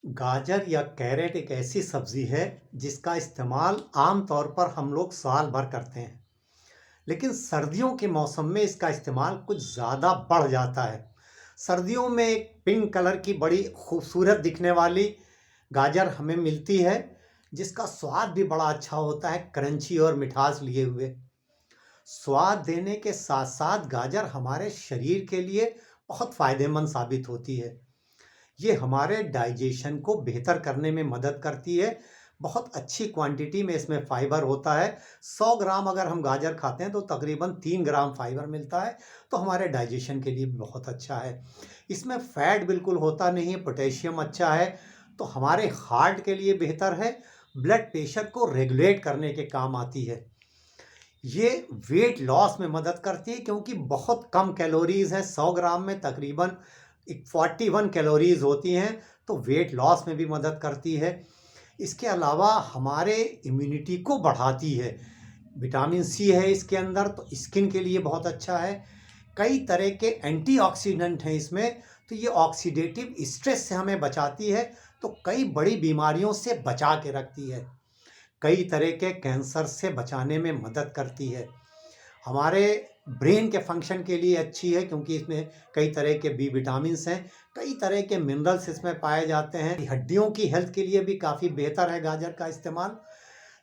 गाजर या कैरेट एक ऐसी सब्जी है जिसका इस्तेमाल आम तौर पर हम लोग साल भर करते हैं। लेकिन सर्दियों के मौसम में इसका इस्तेमाल कुछ ज़्यादा बढ़ जाता है। सर्दियों में एक पिंक कलर की बड़ी खूबसूरत दिखने वाली गाजर हमें मिलती है, जिसका स्वाद भी बड़ा अच्छा होता है, क्रंची और मिठास लिए हुए। स्वाद देने के साथ साथ गाजर हमारे शरीर के लिए बहुत फायदेमंद साबित होती है। ये हमारे डाइजेशन को बेहतर करने में मदद करती है। बहुत अच्छी क्वांटिटी में इसमें फाइबर होता है। 100 ग्राम अगर हम गाजर खाते हैं तो तकरीबन 3 ग्राम फाइबर मिलता है, तो हमारे डाइजेशन के लिए भी बहुत अच्छा है। इसमें फैट बिल्कुल होता नहीं है, पोटेशियम अच्छा है, तो हमारे हार्ट के लिए बेहतर है। ब्लड प्रेशर को रेगुलेट करने के काम आती है। ये वेट लॉस में मदद करती है क्योंकि बहुत कम कैलोरीज है। 100 ग्राम में तकरीबन 41 कैलोरीज होती हैं, तो वेट लॉस में भी मदद करती है। इसके अलावा हमारे इम्यूनिटी को बढ़ाती है। विटामिन सी है इसके अंदर, तो स्किन के लिए बहुत अच्छा है। कई तरह के एंटीऑक्सीडेंट हैं इसमें, तो ये ऑक्सीडेटिव स्ट्रेस से हमें बचाती है, तो कई बड़ी बीमारियों से बचा के रखती है। कई तरह के कैंसर से बचाने में मदद करती है। हमारे ब्रेन के फंक्शन के लिए अच्छी है क्योंकि इसमें कई तरह के बी विटामिन्स हैं, कई तरह के मिनरल्स इसमें पाए जाते हैं। हड्डियों की हेल्थ के लिए भी काफ़ी बेहतर है गाजर का इस्तेमाल।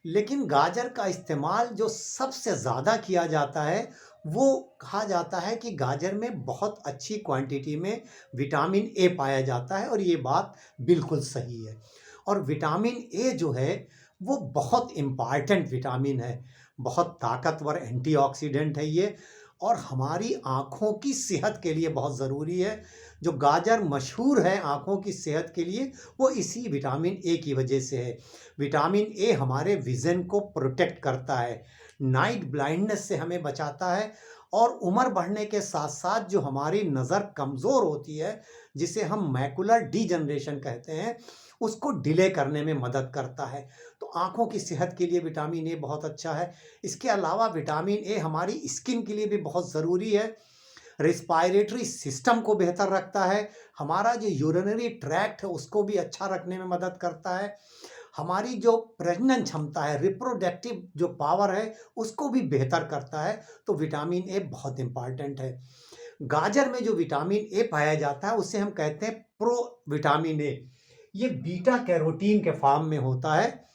लेकिन गाजर का इस्तेमाल जो सबसे ज़्यादा किया जाता है, वो कहा जाता है कि गाजर में बहुत अच्छी क्वांटिटी में विटामिन ए पाया जाता है, और ये बात बिल्कुल सही है। और विटामिन ए जो है वो बहुत इम्पॉर्टेंट विटामिन है, बहुत ताकतवर एंटीऑक्सीडेंट है ये, और हमारी आँखों की सेहत के लिए बहुत ज़रूरी है। जो गाजर मशहूर है आँखों की सेहत के लिए, वो इसी विटामिन ए की वजह से है। विटामिन ए हमारे विज़न को प्रोटेक्ट करता है, नाइट ब्लाइंडनेस से हमें बचाता है, और उम्र बढ़ने के साथ साथ जो हमारी नज़र कमज़ोर होती है, जिसे हम मैकुलर डीजनरेशन कहते हैं, उसको डिले करने में मदद करता है। तो आँखों की सेहत के लिए विटामिन ए बहुत अच्छा है। इसके अलावा विटामिन ए हमारी स्किन के लिए भी बहुत ज़रूरी है। रिस्पायरेटरी सिस्टम को बेहतर रखता है, हमारा जो यूरिनरी ट्रैक्ट है उसको भी अच्छा रखने में मदद करता है। हमारी जो प्रजनन क्षमता है, रिप्रोडक्टिव जो पावर है, उसको भी बेहतर करता है। तो विटामिन ए बहुत इम्पॉर्टेंट है। गाजर में जो विटामिन ए पाया जाता है उसे हम कहते हैं प्रो विटामिन ए। ये बीटा कैरोटीन के फॉर्म में होता है।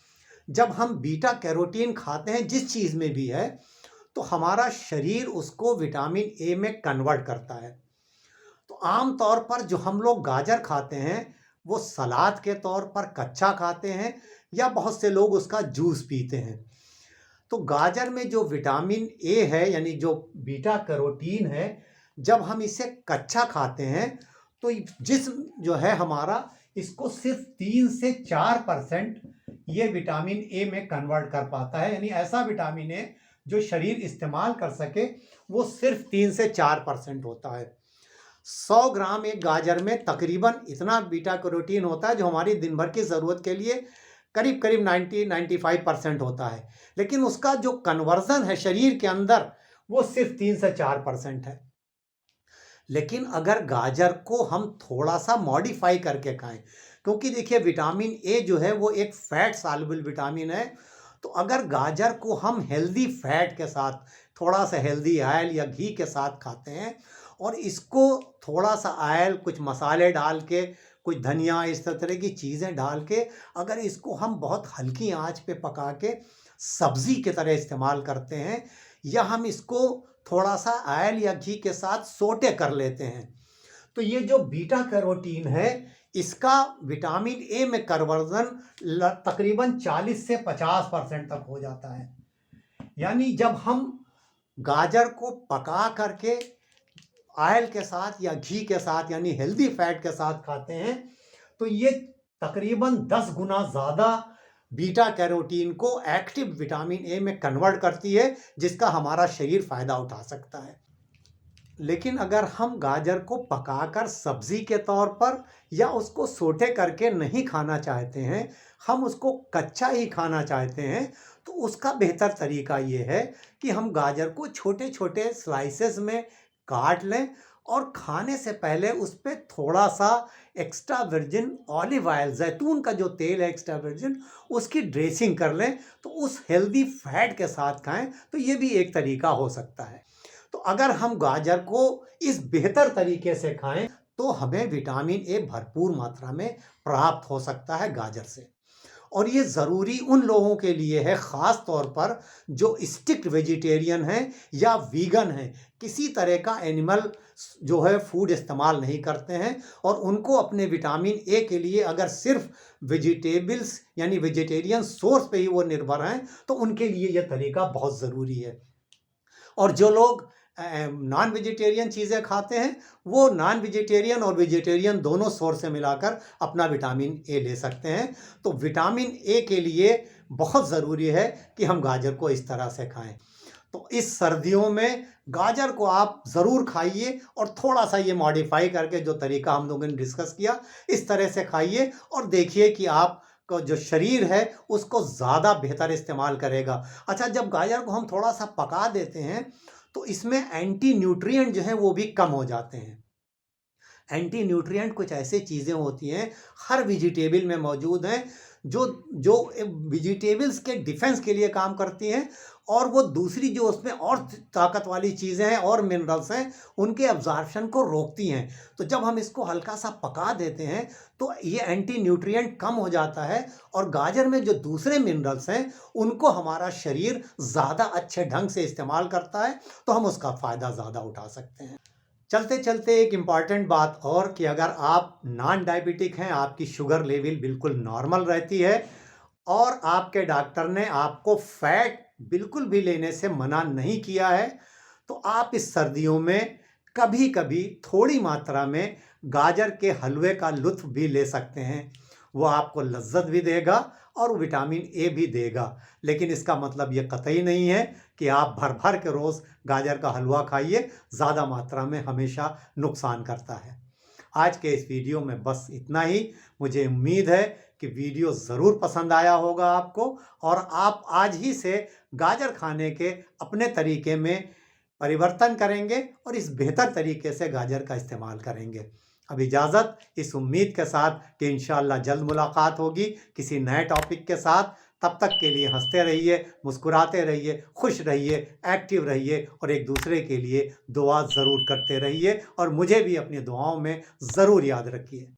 जब हम बीटा कैरोटीन खाते हैं जिस चीज़ में भी है, तो हमारा शरीर उसको विटामिन ए में कन्वर्ट करता है। तो आम तौर पर जो हम लोग गाजर खाते हैं वो सलाद के तौर पर कच्चा खाते हैं, या बहुत से लोग उसका जूस पीते हैं। तो गाजर में जो विटामिन ए है, यानी जो बीटा कैरोटीन है, जब हम इसे कच्चा खाते हैं तो जिस्म जो है हमारा इसको सिर्फ 3 से 4% ये विटामिन ए में कन्वर्ट कर पाता है। यानी ऐसा विटामिन ए जो शरीर इस्तेमाल कर सके, वो सिर्फ 3 से 4% होता है। 100 ग्राम एक गाजर में तकरीबन इतना बीटा कैरोटीन होता है जो हमारी दिन भर की ज़रूरत के लिए करीब करीब 90-95% होता है। लेकिन उसका जो कन्वर्जन है शरीर के अंदर, वो सिर्फ 3 से 4% है। लेकिन अगर गाजर को हम थोड़ा सा मॉडिफाई करके खाएं, क्योंकि देखिए विटामिन ए जो है वो एक फैट सॉल्युबल विटामिन है, तो अगर गाजर को हम हेल्दी फैट के साथ, थोड़ा सा हेल्दी ऑयल या घी के साथ खाते हैं, और इसको थोड़ा सा ऑयल, कुछ मसाले डाल के, कुछ धनिया, इस तरह की चीज़ें डाल के, अगर इसको हम बहुत हल्की आंच पे पका के सब्जी की तरह इस्तेमाल करते हैं, या हम इसको थोड़ा सा ऑयल या घी के साथ सोटे कर लेते हैं, तो ये जो बीटा कैरोटीन है, इसका विटामिन ए में कन्वर्जन तकरीबन 40 से 50% तक हो जाता है। यानी जब हम गाजर को पका करके ऑयल के साथ या घी के साथ, यानी हेल्दी फैट के साथ खाते हैं, तो ये तकरीबन 10 गुना ज़्यादा बीटा कैरोटीन को एक्टिव विटामिन ए में कन्वर्ट करती है, जिसका हमारा शरीर फ़ायदा उठा सकता है। लेकिन अगर हम गाजर को पकाकर सब्जी के तौर पर या उसको सोटे करके नहीं खाना चाहते हैं, हम उसको कच्चा ही खाना चाहते हैं, तो उसका बेहतर तरीका ये है कि हम गाजर को छोटे छोटे स्लाइसेस में काट लें, और खाने से पहले उस पे थोड़ा-सा एक्स्ट्रा वर्जिन ऑलिव ऑयल, ज़ैतून का जो तेल है एक्स्ट्रा वर्जिन, उसकी ड्रेसिंग कर लें, तो उस हेल्दी फैट के साथ खाएँ, तो ये भी एक तरीका हो सकता है। तो अगर हम गाजर को इस बेहतर तरीके से खाएँ, तो हमें विटामिन ए भरपूर मात्रा में प्राप्त हो सकता है गाजर से। और ये ज़रूरी उन लोगों के लिए है, ख़ास तौर पर जो स्ट्रिक्ट वेजिटेरियन हैं या वीगन हैं, किसी तरह का एनिमल जो है फूड इस्तेमाल नहीं करते हैं, और उनको अपने विटामिन ए के लिए अगर सिर्फ वेजिटेबल्स यानी वेजिटेरियन सोर्स पे ही वो निर्भर हैं, तो उनके लिए ये तरीका बहुत ज़रूरी है। और जो लोग नॉन वेजिटेरियन चीज़ें खाते हैं, वो नॉन वेजिटेरियन और वेजिटेरियन दोनों सोर्स से मिलाकर अपना विटामिन ए ले सकते हैं। तो विटामिन ए के लिए बहुत ज़रूरी है कि हम गाजर को इस तरह से खाएं। तो इस सर्दियों में गाजर को आप ज़रूर खाइए, और थोड़ा-सा ये मॉडिफ़ाई करके जो तरीका हम लोगों ने डिस्कस किया, इस तरह से खाइए, और देखिए कि आपका जो शरीर है उसको ज़्यादा बेहतर इस्तेमाल करेगा। अच्छा, जब गाजर को हम थोड़ा-सा पका देते हैं, तो इसमें एंटी न्यूट्रिएंट जो हैं वो भी कम हो जाते हैं। एंटी न्यूट्रिएंट कुछ ऐसी चीज़ें होती हैं, हर वेजिटेबल में मौजूद हैं, जो जो वेजिटेबल्स के डिफेंस के लिए काम करती हैं, और वो दूसरी जो उसमें और ताकत वाली चीज़ें हैं और मिनरल्स हैं, उनके अब्ज़ॉर्प्शन को रोकती हैं। तो जब हम इसको हल्का सा पका देते हैं, तो ये एंटी न्यूट्रिएंट कम हो जाता है, और गाजर में जो दूसरे मिनरल्स हैं उनको हमारा शरीर ज़्यादा अच्छे ढंग से इस्तेमाल करता है, तो हम उसका फ़ायदा ज़्यादा उठा सकते हैं। चलते चलते एक इम्पॉर्टेंट बात और, कि अगर आप नॉन डायबिटिक हैं, आपकी शुगर लेवल बिल्कुल नॉर्मल रहती है, और आपके डॉक्टर ने आपको फैट बिल्कुल भी लेने से मना नहीं किया है, तो आप इस सर्दियों में कभी-कभी थोड़ी मात्रा में गाजर के हलवे का लुत्फ़ भी ले सकते हैं। वो आपको लज़्ज़त भी देगा और विटामिन ए भी देगा। लेकिन इसका मतलब ये कतई नहीं है कि आप भर-भर के रोज़ गाजर का हलवा खाइए, ज़्यादा मात्रा में हमेशा नुकसान करता है। आज के इस वीडियो में बस इतना ही। मुझे उम्मीद है कि वीडियो ज़रूर पसंद आया होगा आपको, और आप आज ही से गाजर खाने के अपने तरीके में परिवर्तन करेंगे, और इस बेहतर तरीके से गाजर का इस्तेमाल करेंगे। अब इजाज़त, इस उम्मीद के साथ कि इंशाअल्लाह जल्द मुलाकात होगी किसी नए टॉपिक के साथ। तब तक के लिए हंसते रहिए, मुस्कुराते रहिए, खुश रहिए, एक्टिव रहिए, और एक दूसरे के लिए दुआ ज़रूर करते रहिए, और मुझे भी अपनी दुआओं में ज़रूर याद रखिए।